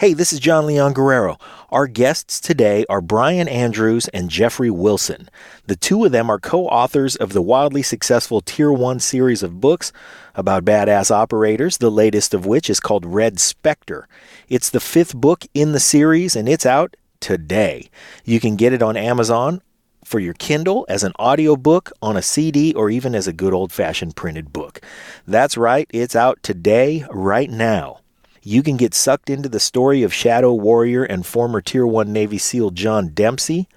Hey, this is John Leon Guerrero. Our guests today are Brian Andrews and Jeffrey Wilson. The two of them are co-authors of the wildly successful Tier 1 series of books about badass operators, the latest of which is called Red Specter. It's the fifth book in the series, and it's out today. You can get it on Amazon for your Kindle, as an audiobook, on a CD, or even as a good old-fashioned printed book. That's right, it's out today, right now. You can get sucked into the story of shadow warrior and former Tier 1 Navy SEAL John Dempsey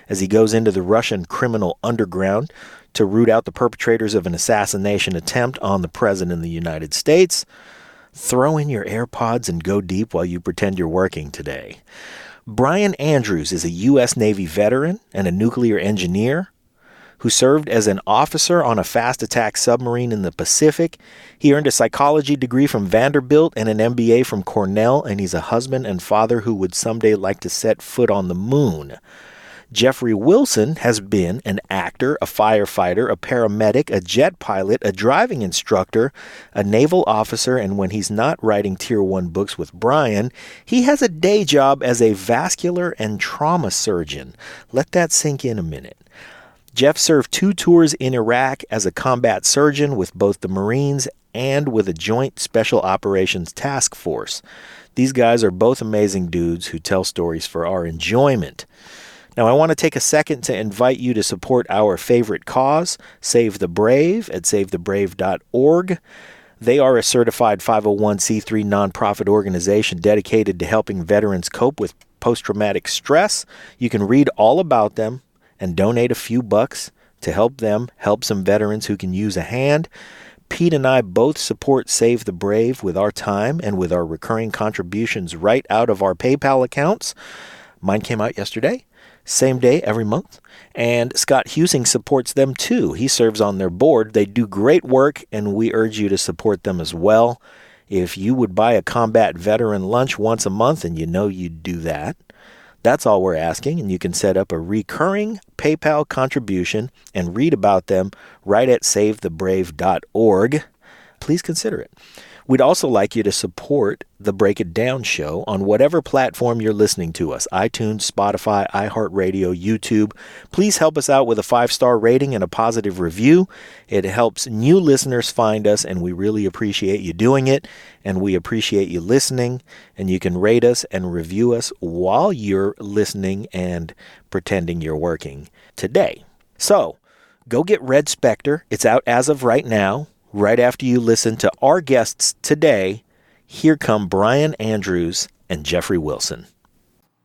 as he goes into the Russian criminal underground to root out the perpetrators of an assassination attempt on the President of the United States. Throw in your AirPods and go deep while you pretend you're working today. Brian Andrews is a U.S. Navy veteran and a nuclear engineer who served as an officer on a fast attack submarine in the Pacific. He earned a psychology degree from Vanderbilt and an MBA from Cornell, and he's a husband and father who would someday like to set foot on the moon. Jeffrey Wilson has been an actor, a firefighter, a paramedic, a jet pilot, a driving instructor, a naval officer, and when he's not writing Tier 1 books with Brian, he has a day job as a vascular and trauma surgeon. Let that sink in a minute. Jeff served 2 tours in Iraq as a combat surgeon with both the Marines and with a joint special operations task force. These guys are both amazing dudes who tell stories for our enjoyment. Now, I want to take a second to invite you to support our favorite cause, Save the Brave, at savethebrave.org. They are a certified 501c3 nonprofit organization dedicated to helping veterans cope with post-traumatic stress. You can read all about them and donate a few bucks to help them help some veterans who can use a hand. Pete and I both support Save the Brave with our time and with our recurring contributions right out of our PayPal accounts. Mine came out yesterday, same day every month. And Scott Husing supports them too. He serves on their board. They do great work, and we urge you to support them as well. If you would buy a combat veteran lunch once a month, and you know you'd do that, that's all we're asking, and you can set up a recurring PayPal contribution and read about them right at savethebrave.org. Please consider it. We'd also like you to support the Break It Down show on whatever platform you're listening to us, iTunes, Spotify, iHeartRadio, YouTube. Please help us out with a 5-star rating and a positive review. It helps new listeners find us, and we really appreciate you doing it, and we appreciate you listening, and you can rate us and review us while you're listening and pretending you're working today. So, go get Red Specter. It's out as of right now. Right after you listen to our guests today, here come Brian Andrews and Jeffrey Wilson.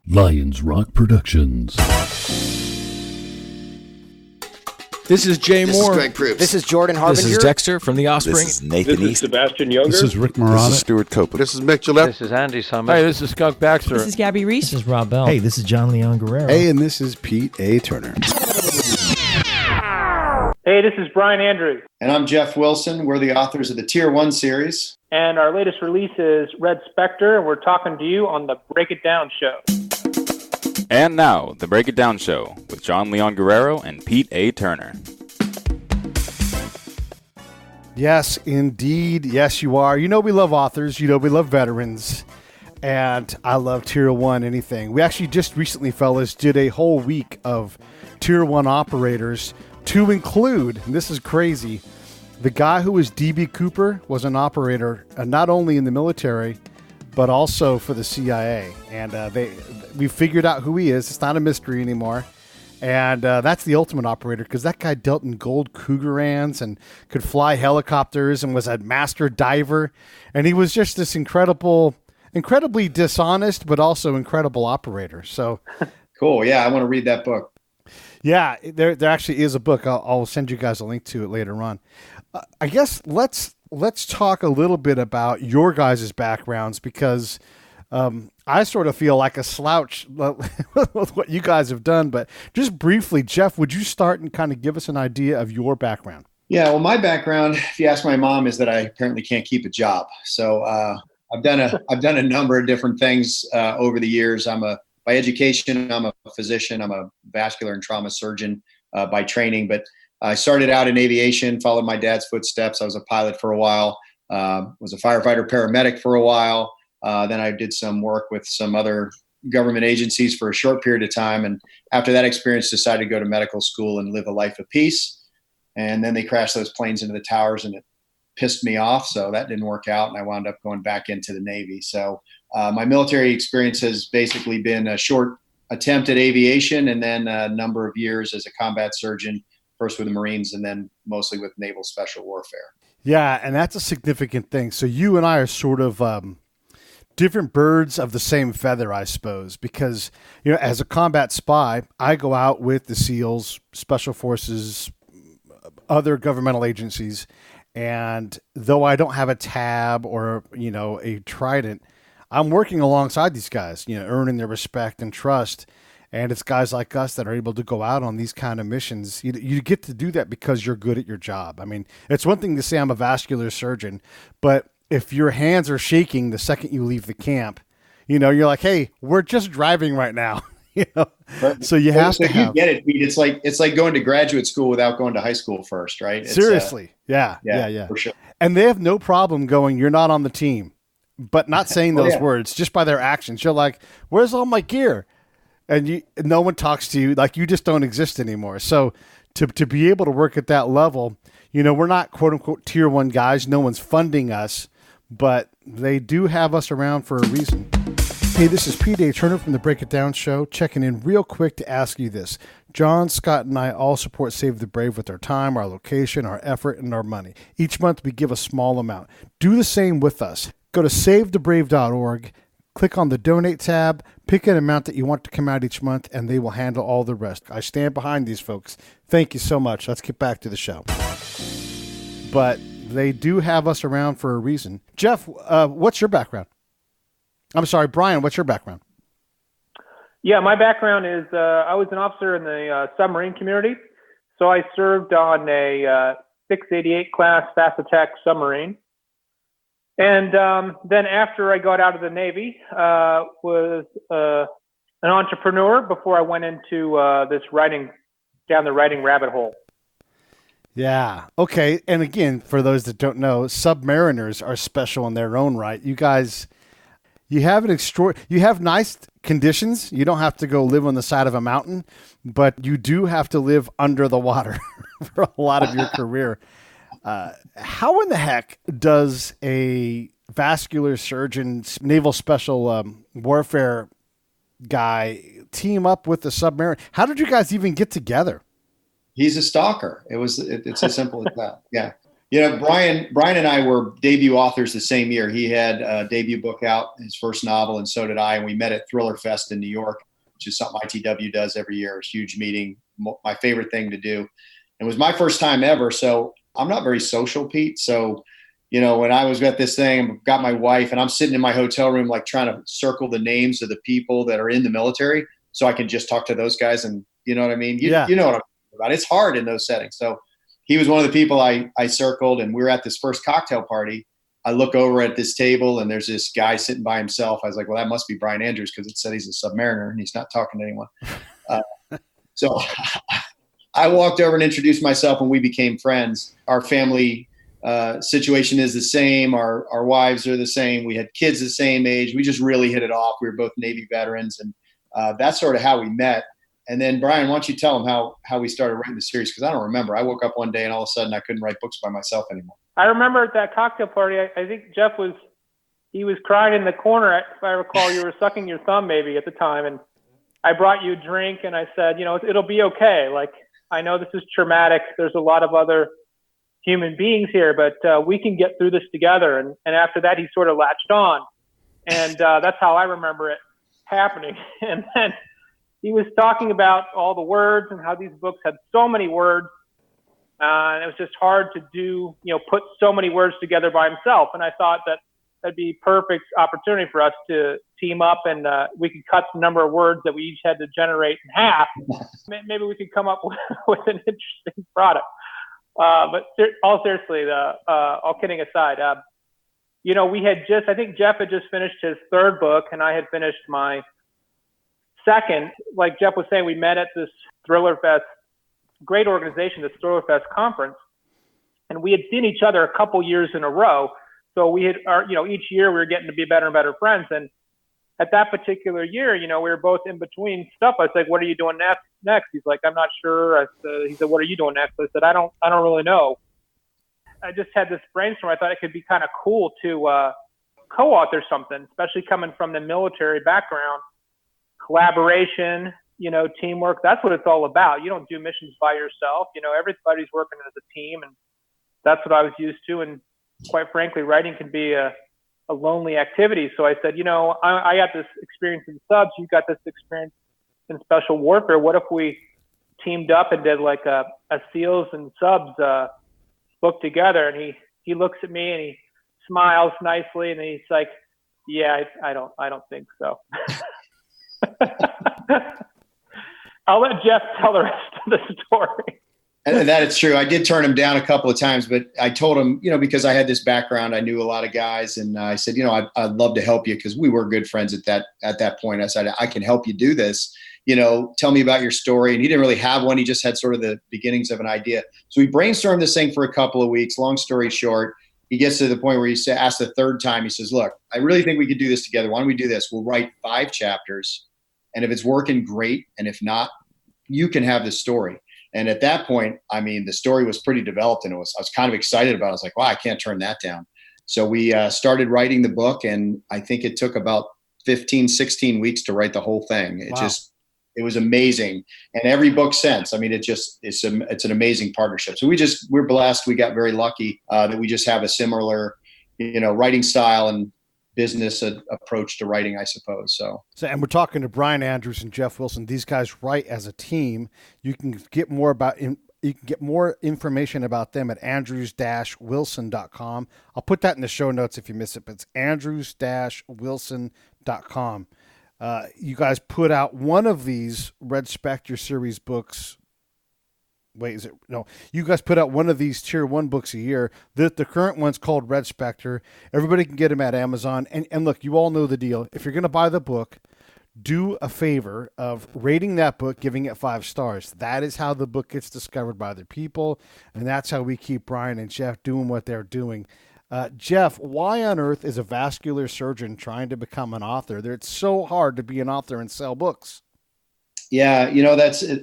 Lions Rock Productions. This is Jay Moore. This is Greg Proops. This is Jordan Harbinger. This is Dexter from The Offspring. This is Nathan This is East. Sebastian Younger. This is Rick Marotta. This is Stuart Copeland. This is Mick Gillette. This is Andy Summers. Hey, this is Skunk Baxter. This is Gabby Reese. This is Rob Bell. Hey, this is John Leon Guerrero. Hey, and this is Pete A. Turner. Hey, this is Brian Andrews. And I'm Jeff Wilson. We're the authors of the Tier 1 series. And our latest release is Red Specter, and we're talking to you on the Break It Down show. And now, the Break It Down show with John Leon Guerrero and Pete A. Turner. Yes, indeed. Yes, you are. You know we love authors. You know we love veterans. And I love Tier 1 anything. We actually just recently, fellas, did a whole week of Tier 1 operators to include, and this is crazy, the guy who was D.B. Cooper was an operator, not only in the military, but also for the CIA. And we figured out who he is. It's not a mystery anymore. And that's the ultimate operator, because that guy dealt in gold Cougarans and could fly helicopters and was a master diver. And he was just this incredibly dishonest, but also incredible operator. So Cool. Yeah, I want to read that book. Yeah, there actually is a book. I'll send you guys a link to it later on. I guess let's talk a little bit about your guys' backgrounds, because I sort of feel like a slouch with what you guys have done. But just briefly, Jeff, would you start and kind of give us an idea of your background? Yeah, well, my background, if you ask my mom, is that I apparently can't keep a job. So I've done a number of different things over the years. By education, I'm a physician. I'm a vascular and trauma surgeon by training. But I started out in aviation, followed my dad's footsteps. I was a pilot for a while, was a firefighter paramedic for a while. Then I did some work with some other government agencies for a short period of time. And after that experience, decided to go to medical school and live a life of peace. And then they crashed those planes into the towers and it pissed me off. So that didn't work out. And I wound up going back into the Navy. So my military experience has basically been a short attempt at aviation and then a number of years as a combat surgeon, first with the Marines and then mostly with naval special warfare. Yeah, and that's a significant thing. So you and I are sort of different birds of the same feather, I suppose, because, as a combat spy, I go out with the SEALs, Special Forces, other governmental agencies, and though I don't have a tab or, a trident, I'm working alongside these guys, earning their respect and trust. And it's guys like us that are able to go out on these kind of missions. You get to do that because you're good at your job. I mean, it's one thing to say I'm a vascular surgeon, but if your hands are shaking the second you leave the camp, you're like, hey, we're just driving right now. So you have to have. You get it, Pete. It's like going to graduate school without going to high school first, right? Seriously. Yeah. For sure. And they have no problem going, you're not on the team, but not saying those words just by their actions. You're like, where's all my gear? And no one talks to you, like you just don't exist anymore. So to be able to work at that level, we're not quote unquote tier 1 guys. No one's funding us, but they do have us around for a reason. Hey, this is Pete A. Turner from the Break It Down Show, checking in real quick to ask you this. John, Scott, and I all support Save the Brave with our time, our location, our effort, and our money. Each month we give a small amount. Do the same with us. Go to savethebrave.org, click on the donate tab, pick an amount that you want to come out each month, and they will handle all the rest. I stand behind these folks. Thank you so much. Let's get back to the show. But they do have us around for a reason. Jeff, what's your background? I'm sorry, Brian, what's your background? Yeah, my background is I was an officer in the submarine community. So I served on a 688 class fast attack submarine. And then after I got out of the Navy, was an entrepreneur before I went into this down the writing rabbit hole. Yeah. Okay. And again, for those that don't know, submariners are special in their own right. You guys, you have you have nice conditions. You don't have to go live on the side of a mountain, but you do have to live under the water for a lot of your career. How in the heck does a vascular surgeon, naval special warfare guy team up with the submarine? How did you guys even get together? He's a stalker. It's as simple as that. Yeah. Brian and I were debut authors the same year. He had a debut book out, his first novel, and so did I. And we met at Thriller Fest in New York, which is something ITW does every year. It's a huge meeting, my favorite thing to do. It was my first time ever. So I'm not very social, Pete. So, when I was at this thing, got my wife, and I'm sitting in my hotel room, like trying to circle the names of the people that are in the military so I can just talk to those guys. And you know what I mean? You know what I'm talking about. It's hard in those settings. So he was one of the people I circled, and we were at this first cocktail party. I look over at this table and there's this guy sitting by himself. I was like, well, that must be Brian Andrews, because it said he's a submariner and he's not talking to anyone. So I walked over and introduced myself, and we became friends. Our family situation is the same. Our wives are the same. We had kids the same age. We just really hit it off. We were both Navy veterans, and that's sort of how we met. And then, Brian, why don't you tell them how we started writing the series? Because I don't remember. I woke up one day and all of a sudden I couldn't write books by myself anymore. I remember at that cocktail party, I think Jeff was crying in the corner. If I recall, you were sucking your thumb maybe at the time. And I brought you a drink and I said, it'll be okay. Like, I know this is traumatic. There's a lot of other human beings here, but we can get through this together. And after that, he sort of latched on. And that's how I remember it happening. And then he was talking about all the words and how these books had so many words. And it was just hard to put so many words together by himself. And I thought that'd be perfect opportunity for us to team up, and we could cut the number of words that we each had to generate in half. Maybe we could come up with an interesting product. But all seriously, all kidding aside, I think Jeff had just finished his third book, and I had finished my second. Like Jeff was saying, we met at this Thriller Fest, great organization, this Thriller Fest conference, and we had seen each other a couple years in a row. So we had each year we were getting to be better and better friends. And at that particular year, we were both in between stuff. I was like, what are you doing next? He's like, I'm not sure. He said, what are you doing next? I said, I don't really know. I just had this brainstorm. I thought it could be kind of cool to co-author something, especially coming from the military background. Collaboration, teamwork. That's what it's all about. You don't do missions by yourself. Everybody's working as a team, and that's what I was used to. And quite frankly, writing can be a lonely activity. So I said, I got this experience in subs. You got this experience in special warfare. What if we teamed up and did like a SEALs and subs book together? And he looks at me and he smiles nicely, and he's like, yeah, I don't think so. I'll let Jeff tell the rest of the story. And that is true. I did turn him down a couple of times, but I told him, because I had this background, I knew a lot of guys, and I said, I'd love to help you, because we were good friends at that point. I said, I can help you do this. Tell me about your story. And he didn't really have one. He just had sort of the beginnings of an idea. So we brainstormed this thing for a couple of weeks. Long story short, he gets to the point where he asked the third time, he says, look, I really think we could do this together. Why don't we do this? We'll write 5 chapters. And if it's working, great. And if not, you can have this story. And at that point, the story was pretty developed, and I was kind of excited about it. I was like, wow, I can't turn that down. So we started writing the book, and I think it took about 15, 16 weeks to write the whole thing. It was amazing. And every book since, it's an amazing partnership. So we're blessed. We got very lucky that we just have a similar, writing style and business approach to writing, I suppose. So, and we're talking to Brian Andrews and Jeff Wilson. These guys write as a team. You can get more information about them at andrews-wilson.com. I'll put that in the show notes if you miss it, but it's andrews-wilson.com. You guys put out one of these Red Specter series books. Wait, is it? No. You guys put out one of these Tier 1 books a year. The current one's called Red Specter. Everybody can get them at Amazon. And look, you all know the deal. If you're going to buy the book, do a favor of rating that book, giving it 5 stars. That is how the book gets discovered by other people, and that's how we keep Brian and Jeff doing what they're doing. Jeff, why on earth is a vascular surgeon trying to become an author? It's so hard to be an author and sell books. Yeah, that's a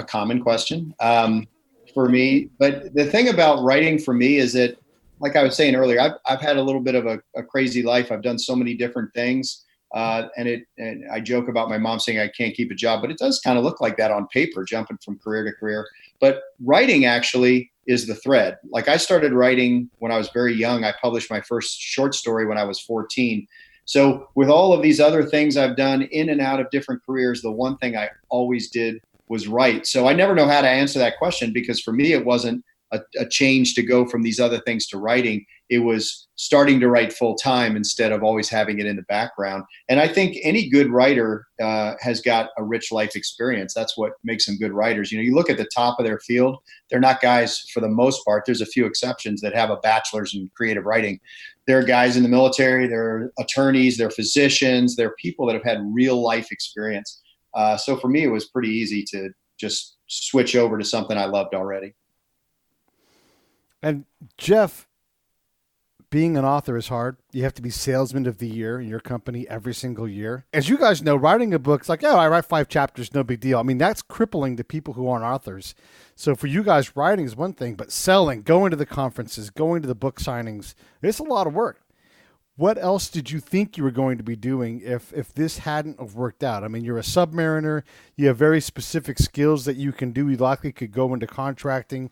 common question for me. But the thing about writing for me is that, like I was saying earlier, I've had a little bit of a crazy life. I've done so many different things, and I joke about my mom saying I can't keep a job, but it does kind of look like that on paper, jumping from career to career. But writing actually is the thread. Like, I started writing when I was very young. I published my first short story when I was 14. So with all of these other things I've done in and out of different careers, the one thing I always did was write. So I never know how to answer that question, because for me, it wasn't a change to go from these other things to writing. It was starting to write full time instead of always having it in the background. And I think any good writer has got a rich life experience. That's what makes them good writers. You look at the top of their field, they're not guys, for the most part. There's a few exceptions that have a bachelor's in creative writing. There are guys in the military, they're attorneys, they're physicians, they're people that have had real life experience. So for me, it was pretty easy to just switch over to something I loved already. And Jeff, being an author is hard. You have to be salesman of the year in your company every single year. As you guys know, writing a book's like, I write 5 chapters, no big deal. That's crippling to people who aren't authors. So for you guys, writing is one thing, but selling, going to the conferences, going to the book signings, it's a lot of work. What else did you think you were going to be doing if this hadn't have worked out? You're a submariner. You have very specific skills that you can do. You likely could go into contracting.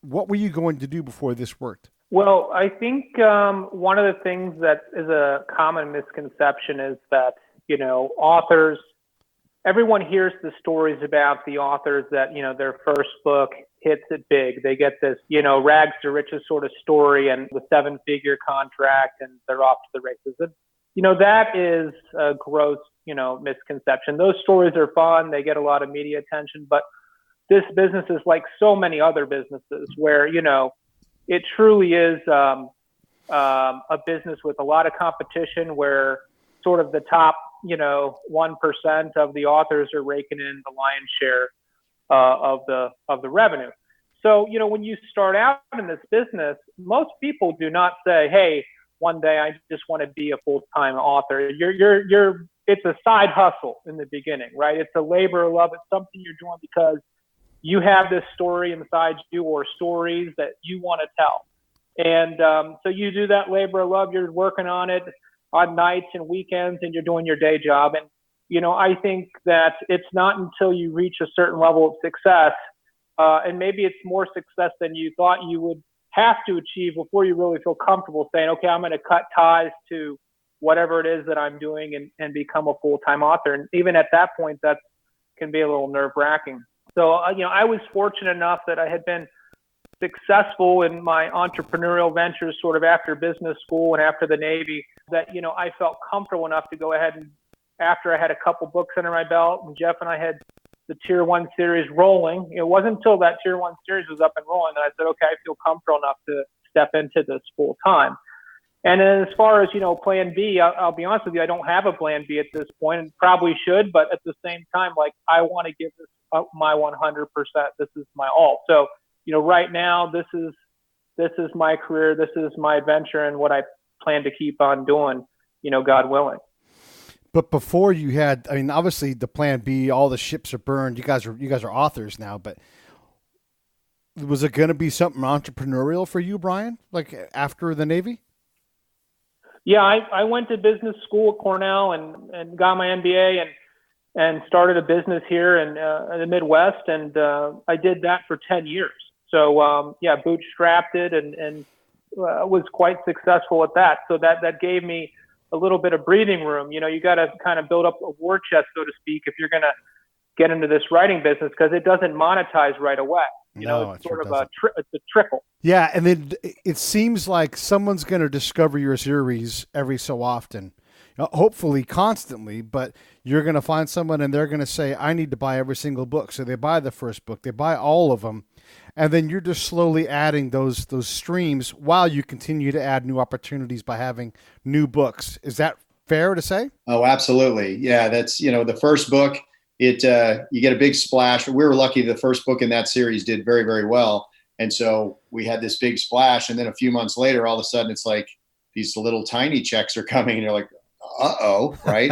What were you going to do before this worked? Well, I think one of the things that is a common misconception is that, authors, everyone hears the stories about the authors that, their first book hits it big. They get this, rags to riches sort of story and the 7-figure contract, and they're off to the races. And, that is a gross, misconception. Those stories are fun. They get a lot of media attention, but this business is like so many other businesses where, it truly is a business with a lot of competition, where sort of the top, 1% of the authors are raking in the lion's share of the revenue. So, when you start out in this business, most people do not say, hey, one day I just want to be a full-time author. It's a side hustle in the beginning, right? It's a labor of love. It's something you're doing because you have this story inside you or stories that you want to tell. And so you do that labor of love. You're working on it on nights and weekends, and you're doing your day job. And, I think that it's not until you reach a certain level of success, and maybe it's more success than you thought you would have to achieve before you really feel comfortable saying, okay, I'm going to cut ties to whatever it is that I'm doing and become a full-time author. And even at that point, that can be a little nerve-wracking. So, I was fortunate enough that I had been successful in my entrepreneurial ventures sort of after business school and after the Navy that, I felt comfortable enough to go ahead and after I had a couple books under my belt and Jeff and I had the Tier 1 series rolling. It wasn't until that Tier 1 series was up and rolling that I said, okay, I feel comfortable enough to step into this full time. And then as far as, plan B, I'll be honest with you, I don't have a plan B at this point and probably should, but at the same time, like I want to give this up my 100%. This is my all. So, right now, this is my career. This is my adventure and what I plan to keep on doing, God willing. But before you had, obviously the plan B, all the ships are burned. You guys are authors now, but was it going to be something entrepreneurial for you, Brian? Like after the Navy? Yeah, I went to business school at Cornell and got my MBA and started a business here in the Midwest. And I did that for 10 years. So, bootstrapped it and was quite successful at that. So that gave me a little bit of breathing room. You got to kind of build up a war chest, so to speak, if you're going to get into this writing business, because it doesn't monetize right away. It's sort of it's a trickle. Yeah, and then it seems like someone's going to discover your series every so often, hopefully constantly, but you're going to find someone and they're going to say, I need to buy every single book. So they buy the first book, they buy all of them, and then you're just slowly adding those streams while you continue to add new opportunities by having new books. Is that fair to say? Oh, absolutely. Yeah, that's, the first book, you get a big splash. We were lucky the first book in that series did very, very well. And so we had this big splash. And then a few months later, all of a sudden it's like these little tiny checks are coming and you're like, uh-oh, right?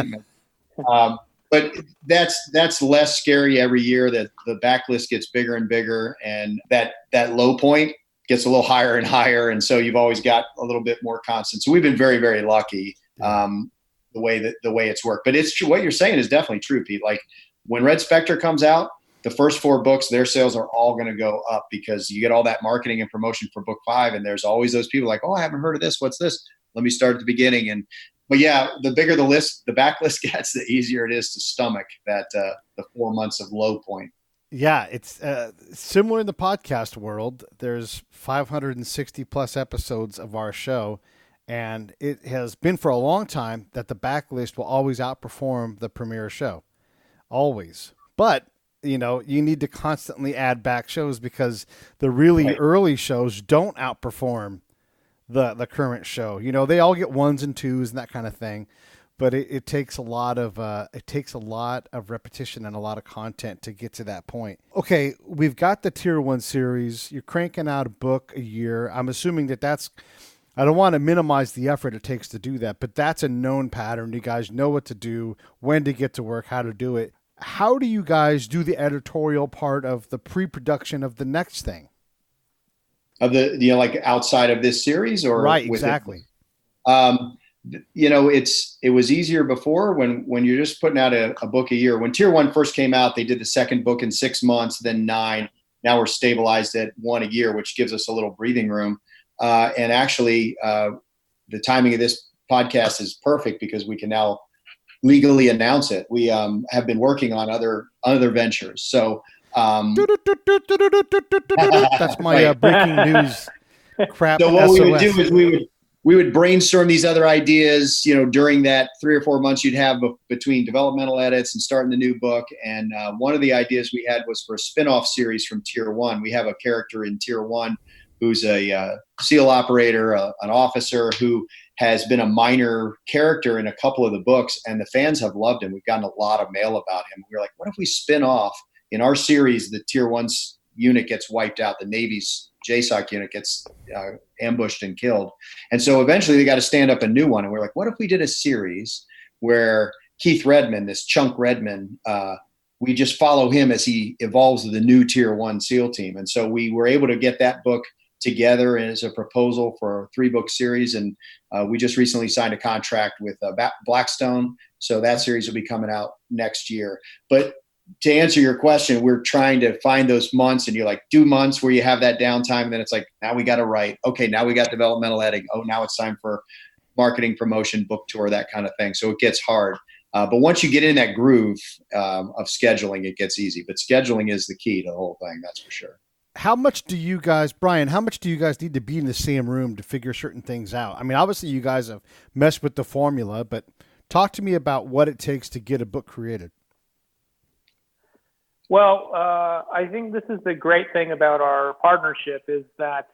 But that's less scary every year that the backlist gets bigger and bigger and that low point gets a little higher and higher. And so you've always got a little bit more constant. So we've been very, very lucky the way it's worked. But it's true. What you're saying is definitely true, Pete. Like when Red Specter comes out, the first 4 books, their sales are all going to go up because you get all that marketing and promotion for book 5. And there's always those people like, oh, I haven't heard of this. What's this? Let me start at the beginning. But yeah, the bigger the list, the backlist gets, the easier it is to stomach that the 4 months of low point. Yeah, it's similar in the podcast world. There's 560 plus episodes of our show, and it has been for a long time that the backlist will always outperform the premiere show. Always. But, you need to constantly add back shows because the really early shows don't outperform the current show. They all get 1s and 2s and that kind of thing, but it takes a lot of repetition and a lot of content to get to that point. Okay, we've got the Tier 1 series. You're cranking out a book a year. I'm assuming that's I don't want to minimize the effort it takes to do that, but that's a known pattern. You guys know what to do, when to get to work, how to do it. How do you guys do the editorial part of the pre-production of the next thing? Of the, like outside of this series or right, exactly. It was easier before when you're just putting out a book a year. When Tier 1 first came out, they did the second book in 6 months, then 9. Now we're stabilized at 1 a year, which gives us a little breathing room. And actually, the timing of this podcast is perfect because we can now legally announce it. We have been working on other ventures. So that's my breaking news crap. So what SOS. we would do is we would brainstorm these other ideas, during that 3 or 4 months you'd have between developmental edits and starting the new book. And one of the ideas we had was for a spinoff series from Tier 1. We have a character in Tier 1 who's a SEAL operator, an officer who has been a minor character in a couple of the books, and the fans have loved him. We've gotten a lot of mail about him. We were like, what if we spin off in our series, the Tier 1 unit gets wiped out. The Navy's JSOC unit gets ambushed and killed. And so eventually they got to stand up a new one. And we're like, what if we did a series where Keith Redmond, this Chunk Redmond, we just follow him as he evolves the new Tier 1 SEAL team. And so we were able to get that book together as a proposal for a 3-book series. And we just recently signed a contract with Blackstone. So that series will be coming out next year. But to answer your question, we're trying to find those months, and you're like, do months where you have that downtime. And then it's like, now we got to write. Okay, now we got developmental editing. Oh, now it's time for marketing, promotion, book tour, that kind of thing. So it gets hard. But once you get in that groove of scheduling, it gets easy. But scheduling is the key to the whole thing, that's for sure. How much do you guys, Brian, how much do you guys need to be in the same room to figure certain things out? I mean, obviously you guys have messed with the formula, but talk to me about what it takes to get a book created. Well, I think this is the great thing about our partnership is that,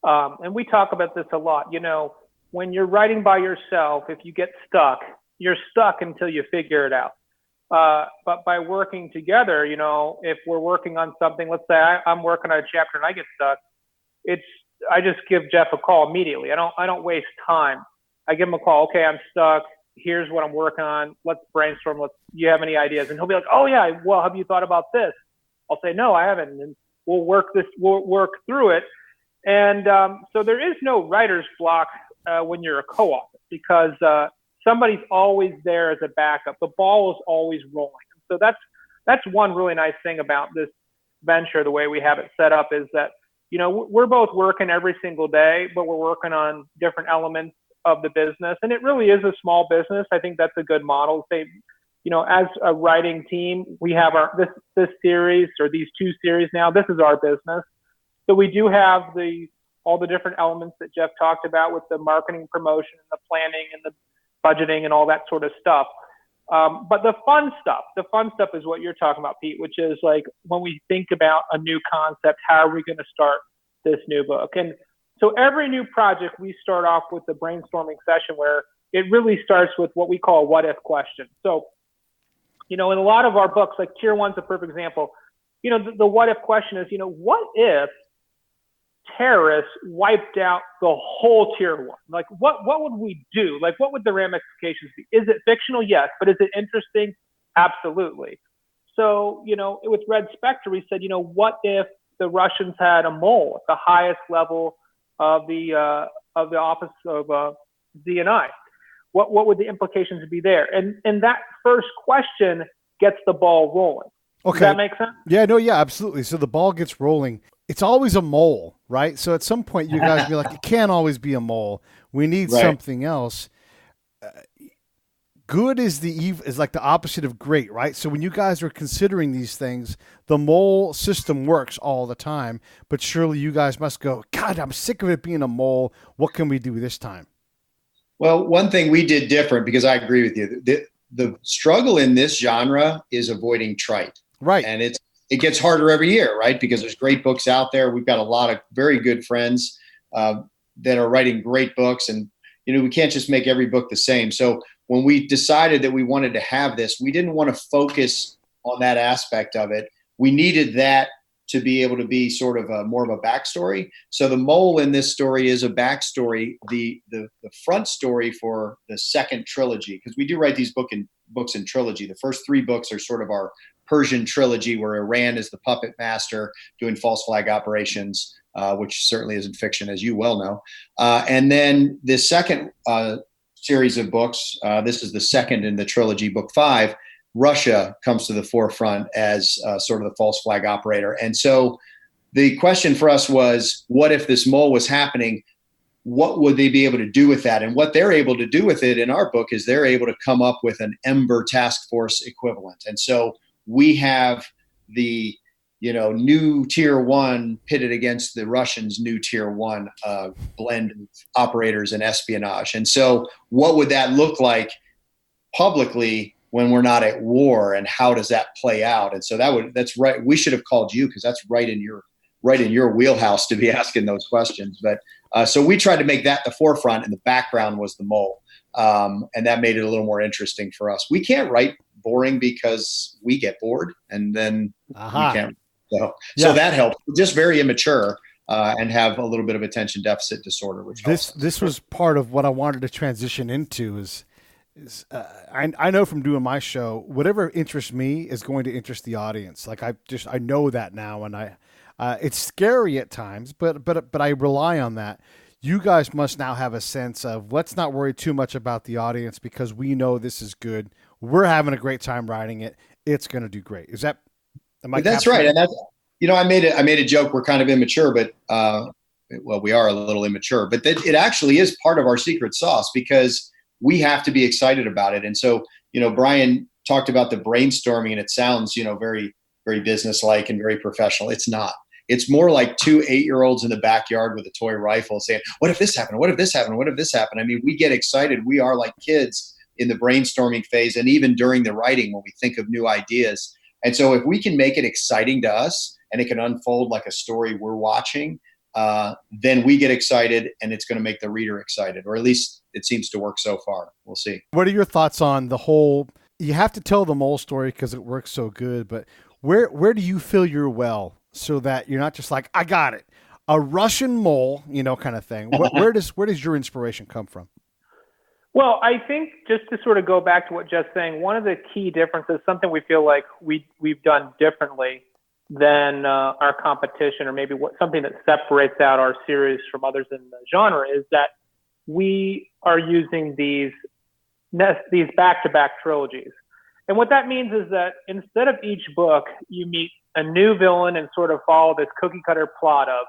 and we talk about this a lot, you know, when you're writing by yourself, if you get stuck, you're stuck until you figure it out. But by working together, you know, if we're working on something, let's say I'm working on a chapter and I get stuck, I just give Jeff a call immediately. I don't waste time. I give him a call. Okay, I'm stuck. Here's what I'm working on. Let's brainstorm. You have any ideas? And he'll be like, oh yeah, well, have you thought about this? I'll say, no, I haven't. And we'll work through it. And so there is no writer's block when you're a co-author, because somebody's always there as a backup. The ball is always rolling. So that's one really nice thing about this venture, the way we have it set up, is that, you know, we're both working every single day, but we're working on different elements of the business. And it really is a small business. I think that's a good model. Say, you know, as a writing team, we have this series, or these 2 series now, this is our business. So we do have all the different elements that Jeff talked about with the marketing, promotion, and the planning and the budgeting and all that sort of stuff. But the fun stuff is what you're talking about, Pete, which is like when we think about a new concept, how are we going to start this new book? And so every new project, we start off with a brainstorming session where it really starts with what we call a what if question. So, you know, in a lot of our books, like Tier 1's a perfect example, you know, the what if question is, you know, what if terrorists wiped out the whole Tier 1? Like, what would we do? Like, what would the ramifications be? Is it fictional? Yes. But is it interesting? Absolutely. So, you know, with Red Specter, we said, you know, what if the Russians had a mole at the highest level of the office of DNI? What would the implications be there? And that first question gets the ball rolling. Okay. Does that make sense? Yeah, no, yeah, absolutely. So the ball gets rolling. It's always a mole, right? So at some point you guys be like, it can't always be a mole. We need something else. Good is like the opposite of great, right? So when you guys are considering these things, the mole system works all the time, but surely you guys must go, God, I'm sick of it being a mole. What can we do this time? Well, one thing we did different, because I agree with you, the struggle in this genre is avoiding trite. Right. And it gets harder every year, right? Because there's great books out there. We've got a lot of very good friends that are writing great books, and, you know, we can't just make every book the same. So when we decided that we wanted to have this, we didn't want to focus on that aspect of it. We needed that to be able to be sort of more of a backstory. So the mole in this story is a backstory. The front story for the second trilogy, because we do write these books in trilogy. The first 3 books are sort of our Persian trilogy, where Iran is the puppet master doing false flag operations, which certainly isn't fiction, as you well know. And then the second series of books, this is the second in the trilogy, book 5, Russia comes to the forefront as sort of the false flag operator. And so the question for us was, what if this mole was happening? What would they be able to do with that? And what they're able to do with it in our book is they're able to come up with an Ember task force equivalent. And so we have the, you know, new Tier 1 pitted against the Russians' new Tier 1 blend of operators and espionage. And so what would that look like publicly when we're not at war, and how does that play out? And so that's right. We should have called you, because that's right in your wheelhouse to be asking those questions. But so we tried to make that the forefront, and the background was the mole. And that made it a little more interesting for us. We can't write boring because we get bored, and then we can't. So that helps. Just very immature and have a little bit of attention deficit disorder, which this was part of what I wanted to transition into is I know from doing my show, whatever interests me is going to interest the audience. Like I know that now, and it's scary at times, but I rely on that. You guys must now have a sense of let's not worry too much about the audience because we know this is good. We're having a great time writing it. It's going to do great. Is that? That's right, and that's I made a joke. We're kind of immature, but we are a little immature. But it actually is part of our secret sauce because we have to be excited about it. And so Brian talked about the brainstorming, and it sounds very very businesslike and very professional. It's not. It's more like 2 8-year-olds in the backyard with a toy rifle saying, "What if this happened? What if this happened? What if this happened?" I mean, we get excited. We are like kids in the brainstorming phase, and even during the writing when we think of new ideas. And so if we can make it exciting to us and it can unfold like a story we're watching, then we get excited and it's going to make the reader excited, or at least it seems to work so far. We'll see. What are your thoughts on the whole, you have to tell the mole story because it works so good, but where do you fill your well so that you're not just like, I got it, a Russian mole, kind of thing. Where does your inspiration come from? Well, I think just to sort of go back to what Jeff's saying, one of the key differences, something we feel like we've done differently than our competition, or maybe something that separates out our series from others in the genre, is that we are using these back-to-back trilogies. And what that means is that instead of each book, you meet a new villain and sort of follow this cookie-cutter plot of,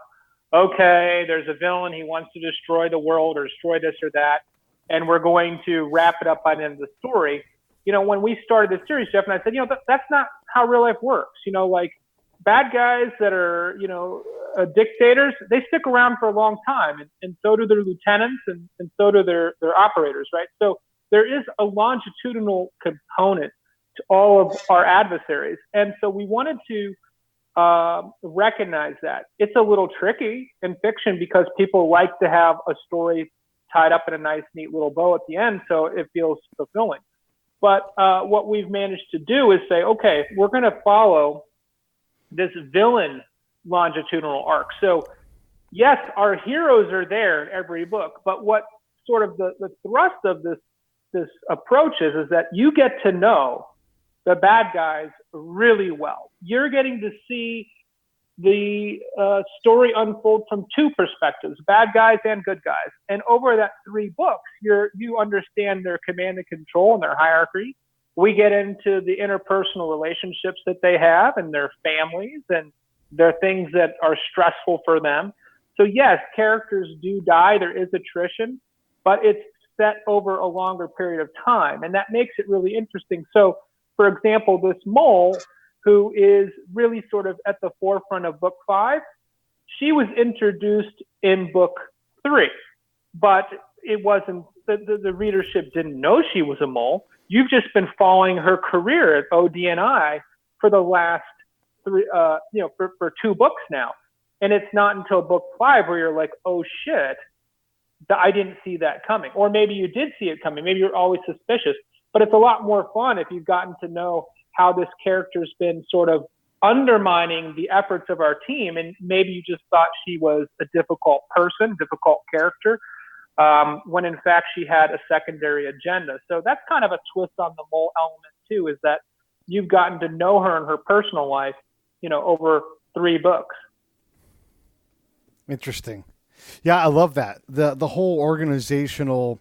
okay, there's a villain, he wants to destroy the world or destroy this or that, and we're going to wrap it up by the end of the story. When we started this series, Jeff and I said, that's not how real life works. Like bad guys that are, dictators, they stick around for a long time, and so do their lieutenants, and so do their operators, right? So there is a longitudinal component to all of our adversaries. And so we wanted to recognize that. It's a little tricky in fiction because people like to have a story tied up in a nice, neat little bow at the end, so it feels fulfilling. But what we've managed to do is say, okay, we're going to follow this villain longitudinal arc. So yes, our heroes are there in every book, but what sort of the thrust of this approach is that you get to know the bad guys really well. You're getting to see the story unfold from two perspectives, bad guys and good guys. And over that 3 books, you understand their command and control and their hierarchy. We get into the interpersonal relationships that they have and their families and their things that are stressful for them. So yes, characters do die. There is attrition, but it's set over a longer period of time. And that makes it really interesting. So for example, this mole, who is really sort of at the forefront of book 5, she was introduced in book 3, but it wasn't, the readership didn't know she was a mole. You've just been following her career at ODNI for the last 3, for 2 books now. And it's not until book 5 where you're like, oh shit, I didn't see that coming. Or maybe you did see it coming. Maybe you're always suspicious, but it's a lot more fun if you've gotten to know how this character's been sort of undermining the efforts of our team. And maybe you just thought she was a difficult person, difficult character, when in fact she had a secondary agenda. So that's kind of a twist on the mole element too, is that you've gotten to know her in her personal life, over 3 books. Interesting. Yeah, I love that. The whole organizational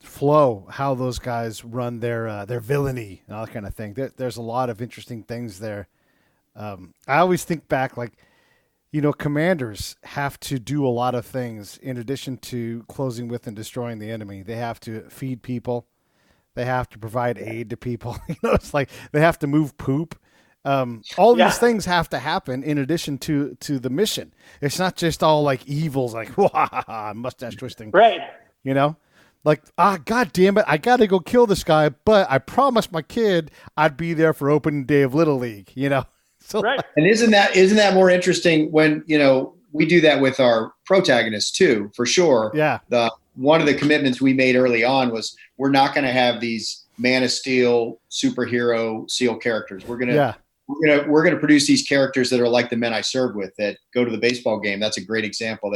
flow, how those guys run their villainy and all that kind of thing. There's a lot of interesting things there. I always think back, like, commanders have to do a lot of things in addition to closing with and destroying the enemy. They have to feed people. They have to provide aid to people. It's like they have to move poop. All these things have to happen in addition to the mission. It's not just all like evils, like mustache twisting, right? Like, God damn it, I got to go kill this guy, but I promised my kid I'd be there for opening day of Little League, So, right. And isn't that more interesting when, we do that with our protagonists too, for sure. Yeah. One of the commitments we made early on was we're not going to have these Man of Steel superhero SEAL characters. We're going we're gonna produce these characters that are like the men I served with, that go to the baseball game. That's a great example.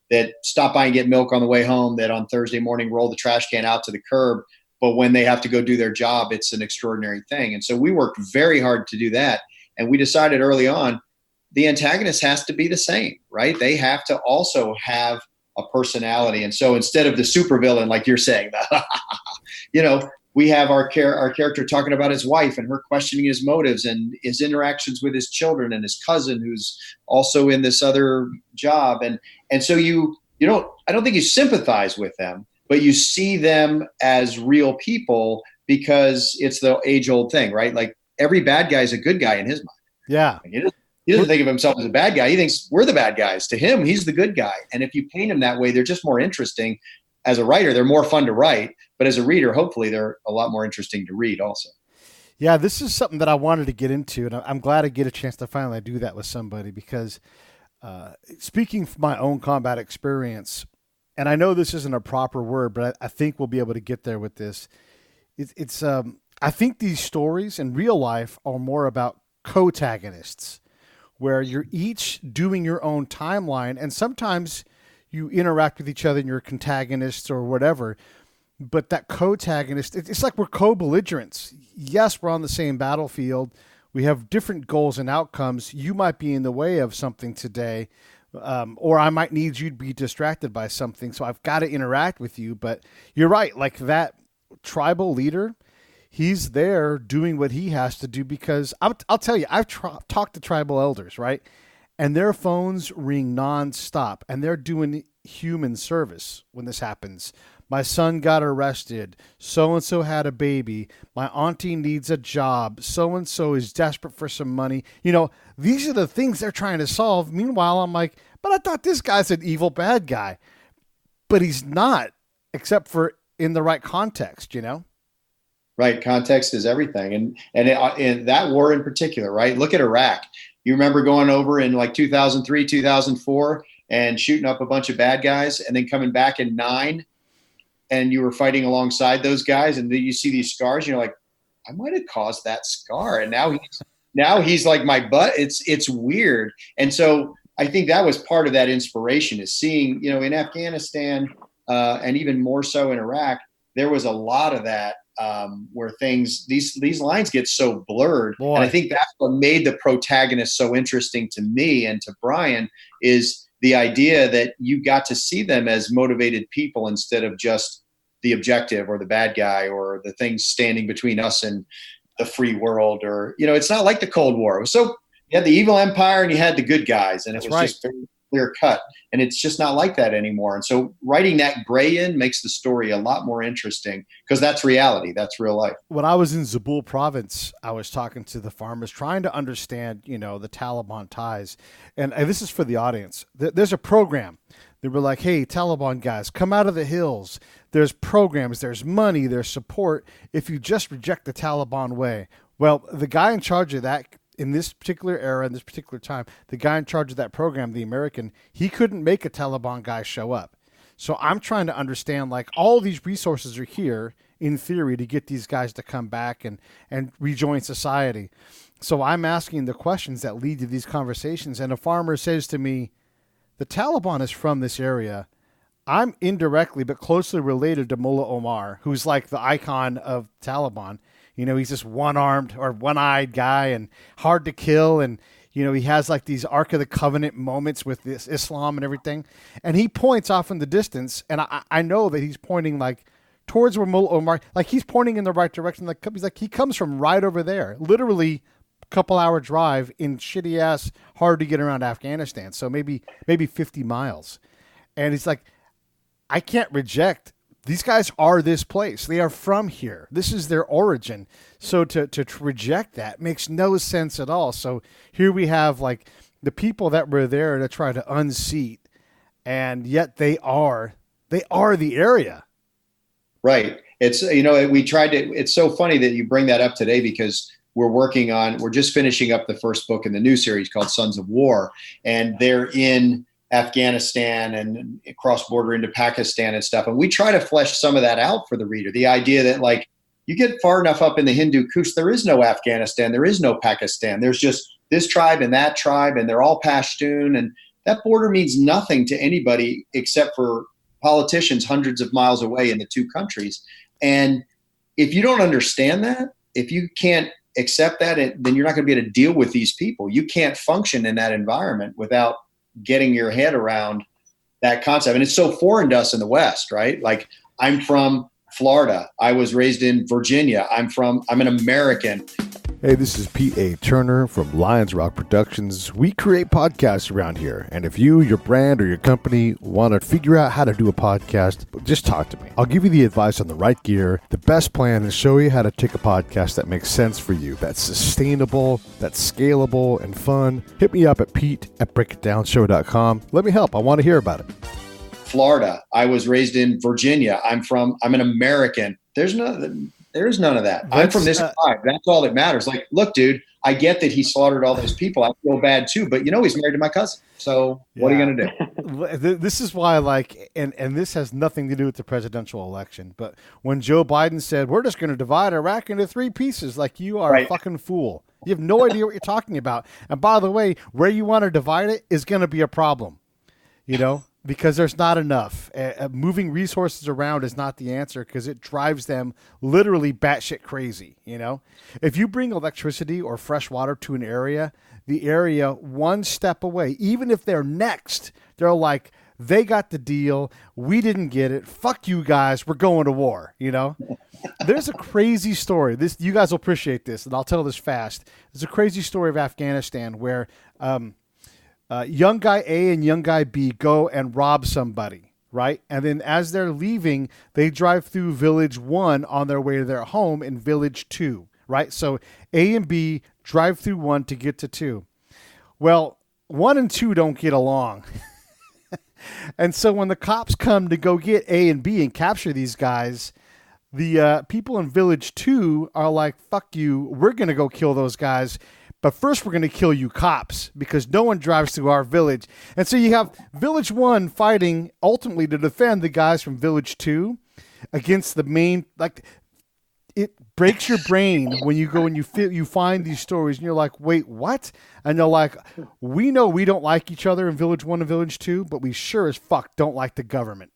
That stop by and get milk on the way home, that on Thursday morning roll the trash can out to the curb, but when they have to go do their job, it's an extraordinary thing. And so we worked very hard to do that. And we decided early on, the antagonist has to be the same, right? They have to also have a personality. And so instead of the supervillain, like you're saying, we have our character talking about his wife and her questioning his motives and his interactions with his children and his cousin who's also in this other job. And so I don't think you sympathize with them, but you see them as real people, because it's the age old thing, right? Like every bad guy is a good guy in his mind. Yeah. Like, he doesn't think of himself as a bad guy. He thinks we're the bad guys. To him, he's the good guy. And if you paint him that way, they're just more interesting. As a writer, they're more fun to write. But as a reader, hopefully they're a lot more interesting to read also. Yeah, this is something that I wanted to get into, and I'm glad I get a chance to finally do that with somebody, because speaking from my own combat experience, and I know this isn't a proper word, but I think we'll be able to get there with this. I think these stories in real life are more about protagonists, where you're each doing your own timeline, and sometimes you interact with each other and you're antagonists or whatever. But that protagonist, it's like we're co-belligerents. Yes, we're on the same battlefield. We have different goals and outcomes. You might be in the way of something today, or I might need you to be distracted by something. So I've got to interact with you. But you're right. Like that tribal leader, he's there doing what he has to do, because I'll tell you, I've talked to tribal elders, right? And their phones ring nonstop, and they're doing human service when this happens. My son got arrested. So-and-so had a baby. My auntie needs a job. So-and-so is desperate for some money. These are the things they're trying to solve. Meanwhile, I'm like, but I thought this guy's an evil bad guy. But he's not, except for in the right context, Right. Context is everything. And that war in particular, right? Look at Iraq. You remember going over in like 2003, 2004 and shooting up a bunch of bad guys, and then coming back in 9, and you were fighting alongside those guys, and then you see these scars, and you're like, I might have caused that scar. And now he's like my butt. It's weird. And so I think that was part of that inspiration, is seeing, in Afghanistan, and even more so in Iraq, there was a lot of that, where these lines get so blurred. Boy. And I think that's what made the protagonist so interesting to me and to Brian, is the idea that you got to see them as motivated people instead of just the objective or the bad guy or the things standing between us and the free world. Or, it's not like the Cold War. So you had the evil empire and you had the good guys, and it was just very clear cut. And it's just not like that anymore. And so writing that gray in makes the story a lot more interesting, because that's reality. That's real life. When I was in Zabul province, I was talking to the farmers, trying to understand, the Taliban ties. And this is for the audience. There's a program. They were like, hey, Taliban guys, come out of the hills. There's programs, there's money, there's support if you just reject the Taliban way. Well, the guy in charge of that, in this particular era, in this particular time, the guy in charge of that program, the American, he couldn't make a Taliban guy show up. So I'm trying to understand, like, all these resources are here in theory to get these guys to come back and rejoin society. So I'm asking the questions that lead to these conversations. And a farmer says to me, the Taliban is from this area. I'm indirectly but closely related to Mullah Omar, who's like the icon of Taliban. He's this one-armed or one-eyed guy and hard to kill. And, he has like these Ark of the Covenant moments with this Islam and everything. And he points off in the distance. And I know that he's pointing like towards where Mullah Omar, like he's pointing in the right direction. Like he's like, he comes from right over there, literally a couple-hour drive in shitty-ass, hard to get around Afghanistan. So maybe 50 miles. And he's like, I can't reject. These guys are this place. They are from here. This is their origin. So to reject that makes no sense at all. So here we have like the people that were there to try to unseat, and yet they are the area. Right. It's, it's so funny that you bring that up today, because we're just finishing up the first book in the new series called Sons of War, and they're in Afghanistan and cross border into Pakistan and stuff. And we try to flesh some of that out for the reader. The idea that like You get far enough up in the Hindu Kush, there is no Afghanistan, there is no Pakistan. There's just this tribe and that tribe, and they're all Pashtun. And that border means nothing to anybody except for politicians hundreds of miles away in the two countries. And if you don't understand that, if you can't accept that, then you're not going to be able to deal with these people. You can't function in that environment without getting your head around that concept. And it's so foreign to us in the West, right? Like, I'm from Florida. I was raised in Virginia. I'm an American. Hey, this is Pete A. Turner from Lions Rock Productions. We create podcasts around here. And if you, your brand, or your company want to figure out how to do a podcast, just talk to me. I'll give you the advice on the right gear, the best plan, and show you how to take a podcast that makes sense for you, that's sustainable, that's scalable, and fun. Hit me up at pete@breakitdownshow.com. Let me help. I want to hear about it. Florida. I was raised in Virginia. I'm an American. There is none of that. I'm from this tribe. That's all that matters. Like, look, dude, I get that he slaughtered all those people. I feel bad too, but he's married to my cousin. So what are you going to do? This is why, and this has nothing to do with the presidential election, but when Joe Biden said, we're just going to divide Iraq into 3 pieces, like, you are a fucking fool. You have no idea what you're talking about. And by the way, where you want to divide it is going to be a problem, because there's not enough. Moving resources around is not the answer, because it drives them literally batshit crazy. If you bring electricity or fresh water to an area, the area one step away, even if they're next, they're like, they got the deal, we didn't get it, fuck you guys, we're going to war. There's a crazy story. You guys will appreciate this, and I'll tell this fast. There's a crazy story of Afghanistan where young guy A and young guy B go and rob somebody, right? And then as they're leaving, they drive through village 1 on their way to their home in village 2, right? So A and B drive through 1 to get to 2. Well, 1 and 2 don't get along. And so when the cops come to go get A and B and capture these guys, the people in village 2 are like, fuck you, we're going to go kill those guys. But first, we're going to kill you cops, because no one drives through our village. And so you have Village 1 fighting ultimately to defend the guys from Village 2 against the main. Like, it breaks your brain when you go and you find these stories and you're like, wait, what? And they're like, we know we don't like each other in Village 1 and Village 2, but we sure as fuck don't like the government.